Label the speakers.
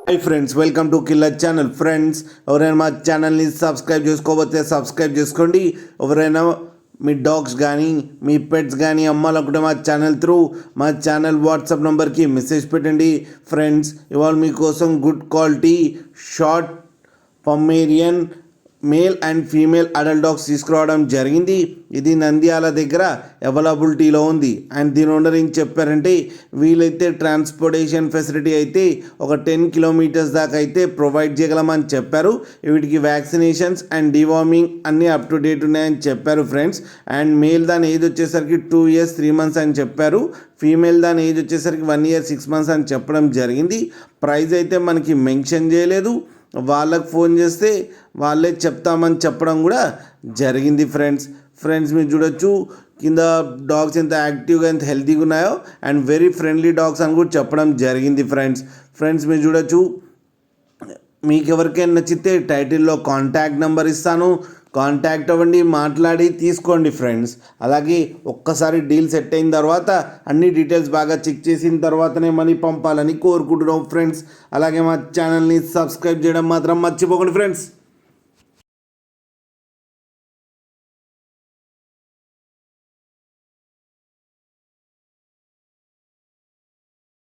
Speaker 1: Hi friends, welcome to killer channel. Friends, ఎవరైనా మా ఛానల్ని సబ్స్క్రైబ్ చేసుకోకపోతే సబ్స్క్రైబ్ చేసుకోండి. ఎవరైనా మీ డాగ్స్ కానీ మీ పెట్స్ కానీ అమ్మాలనుకుంటే మా ఛానల్ త్రూ మా ఛానల్ వాట్సాప్ నెంబర్కి మెసేజ్ పెట్టండి. ఫ్రెండ్స్, ఇవాళ మీకోసం good quality short Pomeranian male and female adult dogs తీసుకురావడం జరిగింది. ఇది నంద్యాల దగ్గర అవైలబిలిటీలో ఉంది. అండ్ దీని ఓనర్ ఏం చెప్పారంటే, వీలైతే ట్రాన్స్పోర్టేషన్ ఫెసిలిటీ అయితే ఒక 10 కిలోమీటర్స్ దాకా అయితే ప్రొవైడ్ చేయగలమని చెప్పారు. వీటికి వ్యాక్సినేషన్స్ అండ్ డివార్మింగ్ అన్నీ అప్ టు డేట్ ఉన్నాయని చెప్పారు ఫ్రెండ్స్. అండ్ మేల్ దాని ఏజ్ వచ్చేసరికి 2 years 3 months అని చెప్పారు. ఫీమేల్ దాని ఏజ్ వచ్చేసరికి 1 year 6 months అని చెప్పడం జరిగింది. ప్రైస్ అయితే మనకి మెన్షన్ చేయలేదు. వాళ్ళకు ఫోన్ చేస్తే వాళ్ళే చెప్తామని చెప్పడం కూడా జరిగింది. ఫ్రెండ్స్ మీరు చూడొచ్చు కింద డాగ్స్ ఎంత యాక్టివ్గా ఎంత హెల్తీగా ఉన్నాయో అండ్ వెరీ ఫ్రెండ్లీ డాగ్స్ అని కూడా చెప్పడం జరిగింది. ఫ్రెండ్స్ మీరు చూడొచ్చు. మీకు ఎవరికైనా నచ్చితే టైటిల్లో కాంటాక్ట్ నెంబర్ ఇస్తాను, కాంటాక్ట్ అవ్వండి, మాట్లాడి తీసుకోండి ఫ్రెండ్స్. అలాగే ఒక్కసారి డీల్ సెట్ అయిన తర్వాత అన్ని డీటెయిల్స్ బాగా చెక్ చేసిన తర్వాతనే మనీ పంపాలని కోరుకుంటున్నాం ఫ్రెండ్స్. అలాగే మా ఛానల్ని సబ్స్క్రైబ్ చేయడం మాత్రం మర్చిపోకండి ఫ్రెండ్స్.